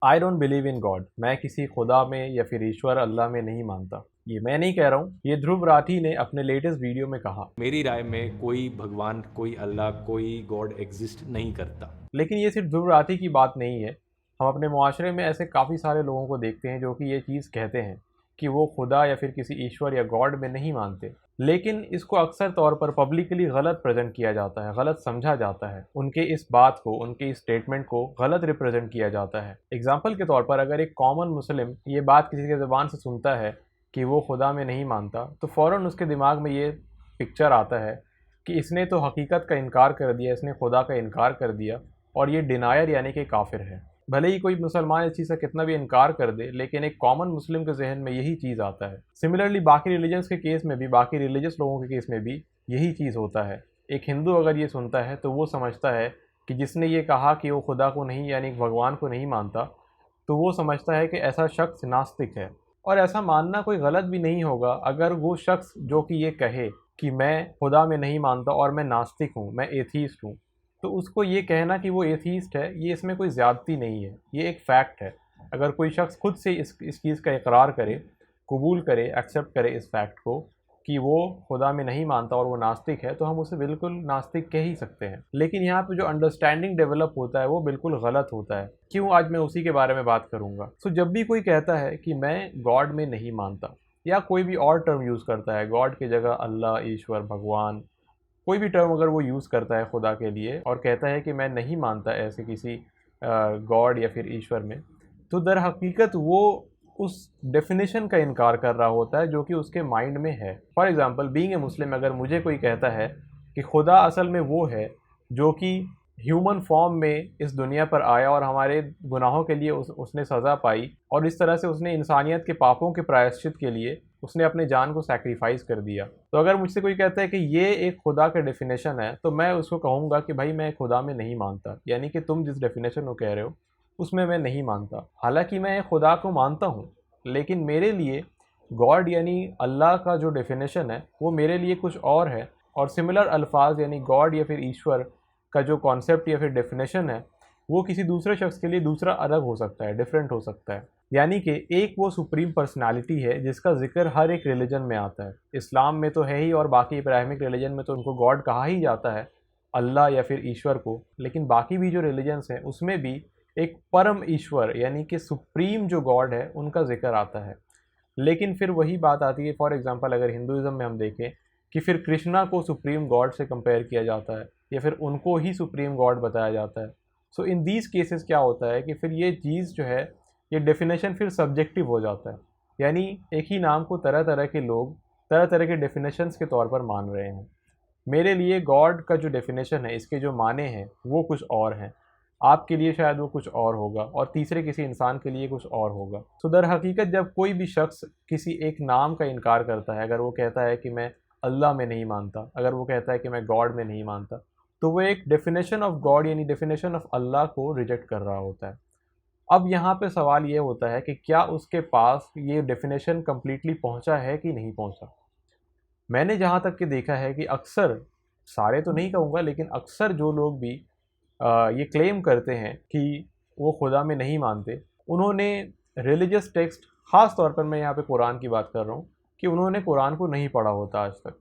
I don't believe in God. मैं किसी खुदा में या फिर ईश्वर अल्लाह में नहीं मानता। ये मैं नहीं कह रहा हूँ, ये ध्रुव राठी ने अपने लेटेस्ट वीडियो में कहा। मेरी राय में कोई भगवान, कोई अल्लाह, कोई गॉड एग्जिस्ट नहीं करता। लेकिन ये सिर्फ ध्रुव राठी की बात नहीं है। हम अपने मुआशरे में ऐसे काफ़ी सारे लोगों को देखते हैं जो कि ये चीज़ कहते हैं कि वो खुदा या फिर किसी ईश्वर या गॉड में नहीं मानते, लेकिन इसको अक्सर तौर पर पब्लिकली गलत प्रेजेंट किया जाता है, गलत समझा जाता है। उनके इस बात को, उनके इस स्टेटमेंट को गलत रिप्रेजेंट किया जाता है। एग्जाम्पल के तौर पर अगर एक कॉमन मुस्लिम ये बात किसी के ज़बान से सुनता है कि वो खुदा में नहीं मानता, तो फ़ौरन उसके दिमाग में ये पिक्चर आता है कि इसने तो हकीकत का इनकार कर दिया, इसने खुदा का इनकार कर दिया और ये डिनायर यानी कि काफिर है। भले ही कोई मुसलमान इस चीज़ का कितना भी इनकार कर दे, लेकिन एक कॉमन मुस्लिम के जहन में यही चीज़ आता है। सिमिलरली बाकी रिलीजन्स के केस में भी, बाकी रिलीजियस लोगों के केस में भी यही चीज़ होता है। एक हिंदू अगर ये सुनता है तो वो समझता है कि जिसने ये कहा कि वो खुदा को नहीं यानी भगवान को नहीं मानता, तो वो समझता है कि ऐसा शख्स नास्तिक है। और ऐसा मानना कोई गलत भी नहीं होगा अगर वो शख्स जो कि ये कहे कि मैं खुदा में नहीं मानता और मैं नास्तिक हूँ, मैं एथीस्ट हूँ, तो उसको ये कहना कि वो एथीस्ट है, ये इसमें कोई ज़्यादती नहीं है, ये एक फ़ैक्ट है। अगर कोई शख्स खुद से इस चीज़ का इकरार करे, कबूल करे, एक्सेप्ट करे इस फैक्ट को कि वो खुदा में नहीं मानता और वो नास्तिक है, तो हम उसे बिल्कुल नास्तिक कह ही सकते हैं। लेकिन यहाँ पे जो अंडरस्टैंडिंग डेवलप होता है वो बिल्कुल गलत होता है। क्यों, आज मैं उसी के बारे में बात करूँगा। सो जब भी कोई कहता है कि मैं गॉड में नहीं मानता, या कोई भी और टर्म यूज़ करता है गॉड की जगह, अल्लाह, ईश्वर, भगवान, कोई भी टर्म अगर वो यूज़ करता है खुदा के लिए और कहता है कि मैं नहीं मानता ऐसे किसी गॉड या फिर ईश्वर में, तो दर हकीकत वो उस डेफिनेशन का इनकार कर रहा होता है जो कि उसके माइंड में है। फॉर एग्ज़ाम्पल, बीइंग ए मुस्लिम, अगर मुझे कोई कहता है कि खुदा असल में वो है जो कि ह्यूमन फॉर्म में इस दुनिया पर आया और हमारे गुनाहों के लिए उसने सज़ा पाई और इस तरह से उसने इंसानियत के पापों के प्रायश्चित के लिए उसने अपने जान को सैक्रिफाइस कर दिया, तो अगर मुझसे कोई कहता है कि ये एक खुदा का डेफिनेशन है, तो मैं उसको कहूँगा कि भाई मैं खुदा में नहीं मानता, यानी कि तुम जिस डेफिनेशन को कह रहे हो उसमें मैं नहीं मानता। हालांकि मैं खुदा को मानता हूँ, लेकिन मेरे लिए गॉड यानी अल्लाह का जो डेफिनेशन है वो मेरे लिए कुछ और है, और सिमिलर अल्फाज यानी गॉड या फिर ईश्वर का जो कॉन्सेप्ट या फिर डेफिनेशन है वो किसी दूसरे शख्स के लिए दूसरा अलग हो सकता है, डिफरेंट हो सकता है। यानी कि एक वो सुप्रीम पर्सनालिटी है जिसका जिक्र हर एक रिलीजन में आता है। इस्लाम में तो है ही, और बाकी इब्राहिमिक रिलीजन में तो उनको गॉड कहा ही जाता है, अल्लाह या फिर ईश्वर को। लेकिन बाकी भी जो रिलीजन्स हैं उसमें भी एक परम ईश्वर यानी कि सुप्रीम जो गॉड है उनका जिक्र आता है। लेकिन फिर वही बात आती है, फॉर एग्जांपल अगर हिंदुज़म में हम देखें कि फिर कृष्णा को सुप्रीम गॉड से कंपेयर किया जाता है या फिर उनको ही सुप्रीम गॉड बताया जाता है। सो इन दीज केसेस क्या होता है कि फिर ये चीज़ जो है, ये डेफिनेशन फिर सब्जेक्टिव हो जाता है। यानी एक ही नाम को तरह तरह के लोग तरह तरह के डेफिनेशंस के तौर पर मान रहे हैं। मेरे लिए गॉड का जो डेफिनेशन है, इसके जो माने हैं वो कुछ और हैं, आपके लिए शायद वो कुछ और होगा, और तीसरे किसी इंसान के लिए कुछ और होगा। तो दर हकीकत जब कोई भी शख्स किसी एक नाम का इनकार करता है, अगर वो कहता है कि मैं अल्लाह में नहीं मानता, अगर वो कहता है कि मैं गॉड में नहीं मानता, तो वो एक डेफिनेशन ऑफ गॉड यानी डेफिनेशन ऑफ अल्लाह को रिजेक्ट कर रहा होता है। अब यहाँ पे सवाल ये होता है कि क्या उसके पास ये डेफिनेशन कम्प्लीटली पहुँचा है कि नहीं पहुँचा। मैंने जहाँ तक कि देखा है कि अक्सर, सारे तो नहीं कहूँगा, लेकिन अक्सर जो लोग भी ये क्लेम करते हैं कि वो खुदा में नहीं मानते, उन्होंने रिलीजियस टेक्स्ट, ख़ास तौर पर मैं यहाँ पे कुरान की बात कर रहा हूँ, कि उन्होंने कुरान को नहीं पढ़ा होता आज तक।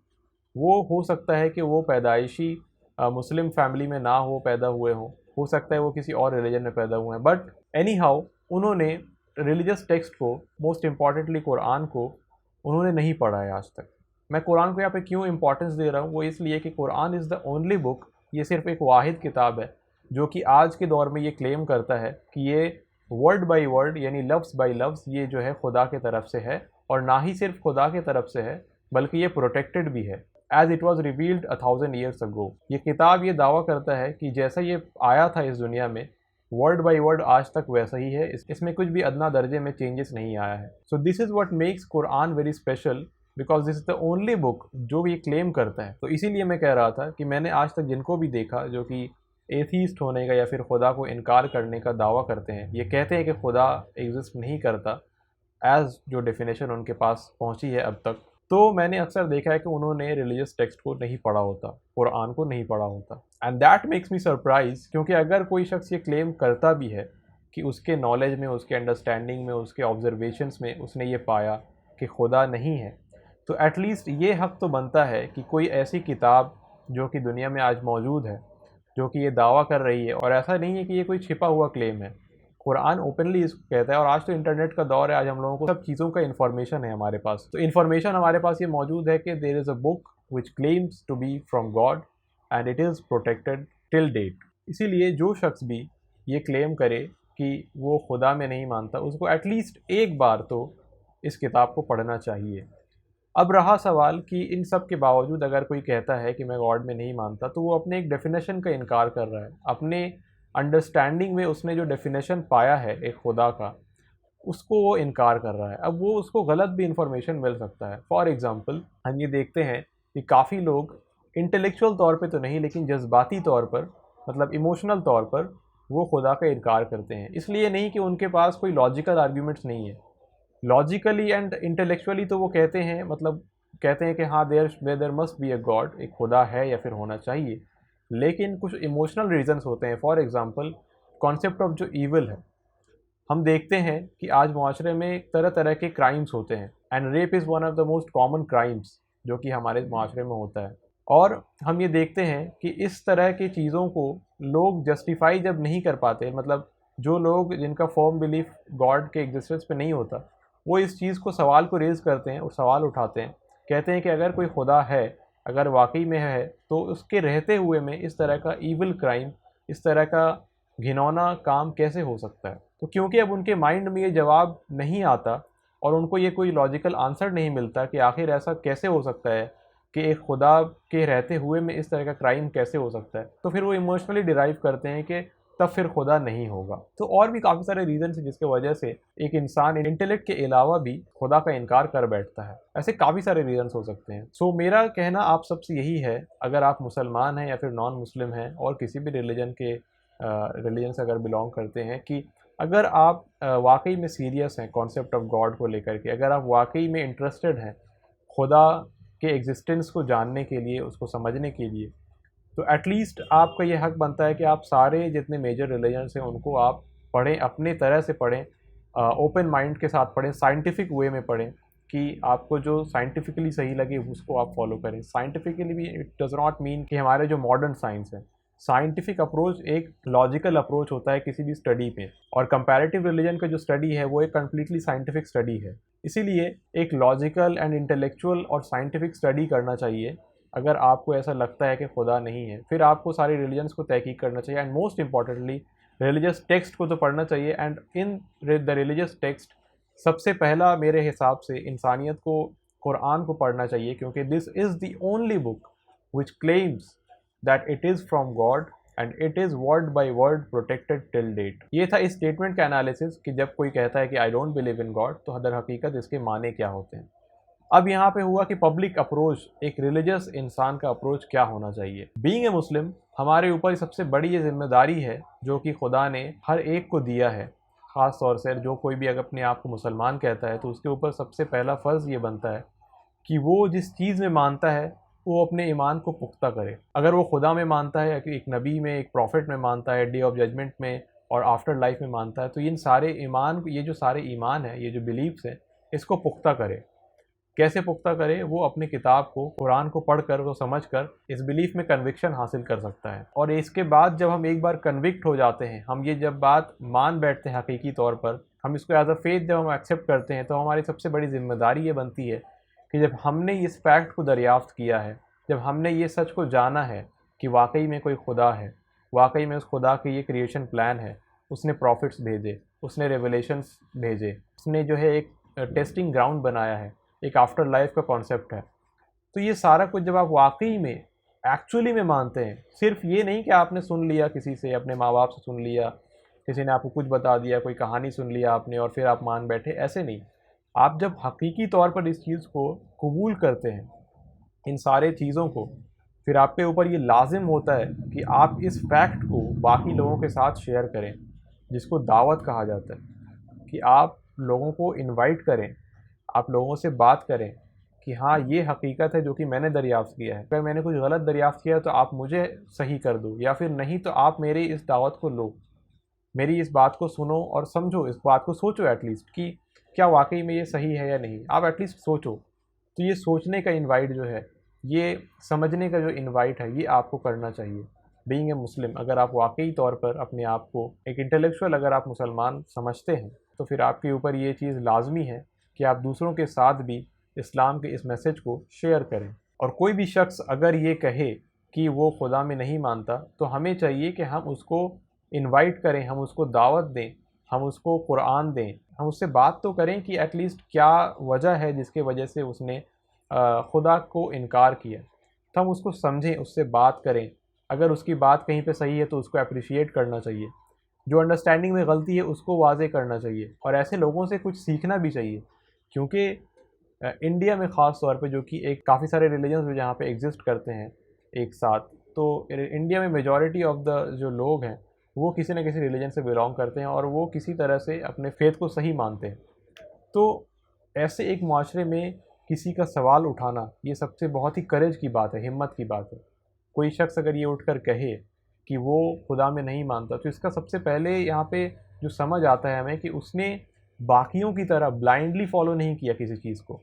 वो हो सकता है कि वो पैदाइशी मुस्लिम फैमिली में ना हो पैदा हुए हों, हो सकता है वो किसी और रिलीजन में पैदा हुए हैं, बट एनी हाउ उन्होंने रिलीजियस टेक्स्ट को, मोस्ट इम्पॉर्टेंटली कुरान को, उन्होंने नहीं पढ़ा है आज तक। मैं कुरान को यहाँ पे क्यों इंपॉर्टेंस दे रहा हूँ, वो इसलिए कि Quran is the only book, ये सिर्फ एक वाहिद किताब है जो कि आज के दौर में ये क्लेम करता है कि ये वर्ड बाय वर्ड यानी लफ्ज़ बाय लफ्ज़ ये जो है खुदा के तरफ से है, और ना ही सिर्फ खुदा के तरफ से है बल्कि ये प्रोटेक्टेड भी है, as it was revealed 1000 years ago. ये किताब ये दावा करता है कि जैसा ये आया था इस दुनिया में, वर्ड बाय वर्ड आज तक वैसा ही है, इसमें कुछ भी अदना दर्जे में चेंजेस नहीं आया है। So this is what makes Quran very special, because this is the only book जो ये क्लेम करता है। तो इसीलिए मैं कह रहा था कि मैंने आज तक जिनको भी देखा जो कि एथीस्ट होने का या फिर खुदा को इनकार करने का दावा करते हैं, ये कहते हैं कि खुदा एग्जिस्ट नहीं करता एज जो डेफिनेशन उनके पास पहुंची है अब तक, तो मैंने अक्सर देखा है कि उन्होंने रिलीजियस टेक्स्ट को नहीं पढ़ा होता, कुरान को नहीं पढ़ा होता। And that makes me surprise, क्योंकि अगर कोई शख्स ये क्लेम करता भी है कि उसके नॉलेज में, उसके अंडरस्टैंडिंग में, उसके ऑब्जर्वेशंस में उसने ये पाया कि खुदा नहीं है, तो एटलीस्ट ये हक़ तो बनता है कि कोई ऐसी किताब जो कि दुनिया में आज मौजूद है, जो कि ये दावा कर रही है, और ऐसा नहीं है कि ये कोई छिपा हुआ क्लेम है, कुरान ओपनली इसको कहता है। और आज तो इंटरनेट का दौर है, आज हम लोगों को सब चीज़ों का इन्फॉर्मेशन है हमारे पास, तो इन्फॉर्मेशन हमारे पास ये मौजूद है कि there is a book which claims to be from God and it is protected till date. इसीलिए जो शख्स भी ये क्लेम करे कि वो खुदा में नहीं मानता, उसको एटलीस्ट एक बार तो इस किताब को पढ़ना चाहिए। अब रहा सवाल कि इन सब के बावजूद अगर कोई कहता है कि मैं गॉड में नहीं मानता, तो वो अपने एक डेफिनेशन का इनकार कर रहा है। अपने अंडरस्टैंडिंग में उसने जो डेफिनेशन पाया है एक खुदा का, उसको वो इनकार कर रहा है। अब वो उसको गलत भी इंफॉर्मेशन मिल सकता है। फॉर एग्ज़ाम्पल हम ये देखते हैं कि काफ़ी लोग इंटेलेक्चुअल तौर पे तो नहीं, लेकिन जज्बाती तौर पर, मतलब इमोशनल तौर पर वो खुदा का इनकार करते हैं। इसलिए नहीं कि उनके पास कोई लॉजिकल आर्ग्यूमेंट्स नहीं है, लॉजिकली एंड इंटेलेक्चुअली तो वो कहते हैं, मतलब कहते हैं कि हाँ there must be a God, एक खुदा है या फिर होना चाहिए। लेकिन कुछ इमोशनल रीजंस होते हैं। फॉर एग्जांपल कॉन्सेप्ट ऑफ जो ईविल है, हम देखते हैं कि आज माशरे में तरह तरह के क्राइम्स होते हैं, and rape is one of the most common crimes जो कि हमारे माशरे में होता है। और हम ये देखते हैं कि इस तरह की चीज़ों को लोग जस्टिफाई जब नहीं कर पाते, मतलब जो लोग जिनका फर्म बिलीफ गॉड के एग्जिस्टेंस पे नहीं होता, वो इस चीज़ को, सवाल को रेज़ करते हैं और सवाल उठाते हैं। कहते हैं कि अगर कोई खुदा है, अगर वाकई में है, तो उसके रहते हुए में इस तरह का ईविल क्राइम, इस तरह का घिनौना काम कैसे हो सकता है। तो क्योंकि अब उनके माइंड में ये जवाब नहीं आता और उनको ये कोई लॉजिकल आंसर नहीं मिलता कि आखिर ऐसा कैसे हो सकता है कि एक खुदा के रहते हुए में इस तरह का क्राइम कैसे हो सकता है, तो फिर वो इमोशनली डिराइव करते हैं कि तब फिर खुदा नहीं होगा। तो और भी काफ़ी सारे रीज़न हैं जिसके वजह से एक इंसान इंटेलेक्ट के अलावा भी खुदा का इनकार कर बैठता है। ऐसे काफ़ी सारे रीज़न्स हो सकते हैं। सो मेरा कहना आप सबसे यही है, अगर आप मुसलमान हैं या फिर नॉन मुस्लिम हैं और किसी भी रिलीजन से अगर बिलोंग करते हैं, कि अगर आप वाकई में सीरियस हैं कॉन्सेप्ट ऑफ गॉड को लेकर के, अगर आप वाकई में इंटरेस्टेड हैं खुदा के एग्जिस्टेंस को जानने के लिए, उसको समझने के लिए, तो एटलीस्ट आपका ये हक बनता है कि आप सारे जितने मेजर रिलीजन्स हैं उनको आप पढ़ें, अपने तरह से पढ़ें, ओपन माइंड के साथ पढ़ें, साइंटिफिक वे में पढ़ें, कि आपको जो साइंटिफिकली सही लगे उसको आप फॉलो करें। साइंटिफिकली भी इट डज़ नॉट मीन कि हमारे जो मॉडर्न साइंस है, साइंटिफिक अप्रोच एक लॉजिकल अप्रोच होता है किसी भी स्टडी में, और कंपैरेटिव रिलीजन का जो स्टडी है वो एक कम्प्लीटली साइंटिफिक स्टडी है। इसीलिए एक लॉजिकल एंड इंटेलेक्चुअल और साइंटिफिक स्टडी करना चाहिए। अगर आपको ऐसा लगता है कि खुदा नहीं है, फिर आपको सारे रिलीजन्स को तहकीक करना चाहिए, and most importantly religious text को तो पढ़ना चाहिए। And in the religious text सबसे पहला मेरे हिसाब से इंसानियत को कुरान को पढ़ना चाहिए, क्योंकि this is the only book which claims that it is from God and it is word by word protected till date. ये था इस स्टेटमेंट का एनालिसिस कि जब कोई कहता है कि I don't believe in God, तो दर हकीकत इसके माने क्या होते हैं। अब यहाँ पे हुआ कि पब्लिक अप्रोच, एक रिलीजियस इंसान का अप्रोच क्या होना चाहिए। बीइंग ए मुस्लिम, हमारे ऊपर सबसे बड़ी ये जिम्मेदारी है जो कि खुदा ने हर एक को दिया है। ख़ास तौर से जो कोई भी अगर अपने आप को मुसलमान कहता है, तो उसके ऊपर सबसे पहला फ़र्ज़ ये बनता है कि वो जिस चीज़ में मानता है वो अपने ईमान को पुख्ता करे। अगर वो खुदा में मानता है, एक नबी में, एक प्रॉफिट में मानता है, डे ऑफ जजमेंट में और आफ्टर लाइफ में मानता है, तो इन सारे ईमान, ये जो सारे ईमान है, ये जो बिलीव्स हैं, इसको पुख्ता करे। कैसे पुख्ता करे? वो अपनी किताब को, कुरान को पढ़कर, वो समझकर इस बिलीफ में कन्विक्शन हासिल कर सकता है। और इसके बाद जब हम एक बार कन्विक्ट हो जाते हैं, हम ये जब बात मान बैठते हैं हकीकी तौर पर, हम इसको एज अ फेथ जब हम एक्सेप्ट करते हैं, तो हमारी सबसे बड़ी जिम्मेदारी ये बनती है कि जब हमने इस फैक्ट को दरियाफ्त किया है, जब हमने ये सच को जाना है कि वाकई में कोई खुदा है, वाकई में उस खुदा के ये क्रिएशन प्लान है, उसने प्रॉफिट्स भेजे, उसने रेवलेशंस भेजे, उसने जो है एक टेस्टिंग ग्राउंड बनाया है, एक आफ्टर लाइफ का कॉन्सेप्ट है, तो ये सारा कुछ जब आप वाकई में एक्चुअली में मानते हैं, सिर्फ ये नहीं कि आपने सुन लिया किसी से, अपने माँ बाप से सुन लिया, किसी ने आपको कुछ बता दिया, कोई कहानी सुन लिया आपने और फिर आप मान बैठे, ऐसे नहीं। आप जब हकीकी तौर पर इस चीज़ को कबूल करते हैं, इन सारे चीज़ों को, फिर आपके ऊपर ये लाजिम होता है कि आप इस फैक्ट को बाकी लोगों के साथ शेयर करें, जिसको दावत कहा जाता है, कि आप लोगों को इनवाइट करें, आप लोगों से बात करें कि हाँ ये हकीकत है जो कि मैंने दरियाफ़्त किया है। अगर मैंने कुछ गलत दरियाफ़्त किया है तो आप मुझे सही कर दो, या फिर नहीं तो आप मेरी इस दावत को लो, मेरी इस बात को सुनो और समझो, इस बात को सोचो एटलीस्ट कि क्या वाकई में ये सही है या नहीं। आप एटलीस्ट सोचो। तो ये सोचने का इनवाइट जो है, ये समझने का जो इनवाइट है, ये आपको करना चाहिए। बीइंग ए मुस्लिम, अगर आप वाकई तौर पर अपने आप को एक इंटेलेक्चुअल अगर आप मुसलमान समझते हैं, तो फिर आपके ऊपर ये चीज़ लाजमी है कि आप दूसरों के साथ भी इस्लाम के इस मैसेज को शेयर करें। और कोई भी शख्स अगर ये कहे कि वो खुदा में नहीं मानता, तो हमें चाहिए कि हम उसको इनवाइट करें, हम उसको दावत दें, हम उसको कुरान दें, हम उससे बात तो करें कि एटलीस्ट क्या वजह है जिसके वजह से उसने खुदा को इनकार किया। तो हम उसको समझें, उससे बात करें। अगर उसकी बात कहीं पे सही है तो उसको अप्रिशिएट करना चाहिए। जो अंडरस्टैंडिंग में गलती है उसको वाज़े करना चाहिए, और ऐसे लोगों से कुछ सीखना भी चाहिए। क्योंकि इंडिया में ख़ास तौर पे, जो कि एक काफ़ी सारे रिलीजन्स जो जहाँ पे एग्जिस्ट करते हैं एक साथ, तो इंडिया में मेजॉरिटी ऑफ द जो लोग हैं वो किसी न किसी रिलीजन से बिलोंग करते हैं और वो किसी तरह से अपने फेथ को सही मानते हैं। तो ऐसे एक माशरे में किसी का सवाल उठाना, ये सबसे बहुत ही करेज की बात है, हिम्मत की बात है। कोई शख्स अगर ये उठकर कहे कि वो खुदा में नहीं मानता, तो इसका सबसे पहले यहाँ पे जो समझ आता है हमें कि उसने बाकियों की तरह ब्लाइंडली फॉलो नहीं किया किसी चीज़ को।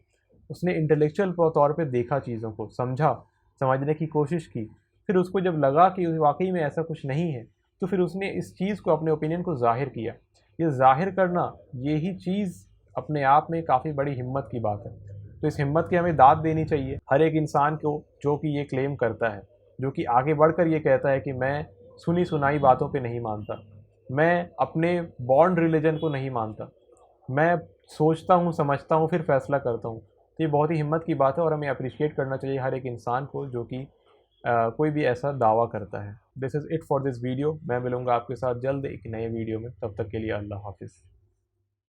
उसने इंटेलेक्चुअल तौर पे देखा, चीज़ों को समझा, समझने की कोशिश की। फिर उसको जब लगा कि वाकई में ऐसा कुछ नहीं है, तो फिर उसने इस चीज़ को, अपने ओपिनियन को ज़ाहिर किया। ये ज़ाहिर करना, ये ही चीज़ अपने आप में काफ़ी बड़ी हिम्मत की बात है। तो इस हिम्मत की हमें दाद देनी चाहिए हर एक इंसान को जो कि ये क्लेम करता है, जो कि आगे बढ़कर ये कहता है कि मैं सुनी सुनाई बातों पे नहीं मानता, मैं अपने बॉर्न रिलीजन को नहीं मानता, मैं सोचता हूँ, समझता हूँ, फिर फैसला करता हूँ। तो ये बहुत ही हिम्मत की बात है और हमें अप्रिशिएट करना चाहिए हर एक इंसान को जो कि कोई भी ऐसा दावा करता है। This is it for this video. मैं मिलूँगा आपके साथ जल्द एक नए वीडियो में। तब तक के लिए अल्लाह हाफ़िज़।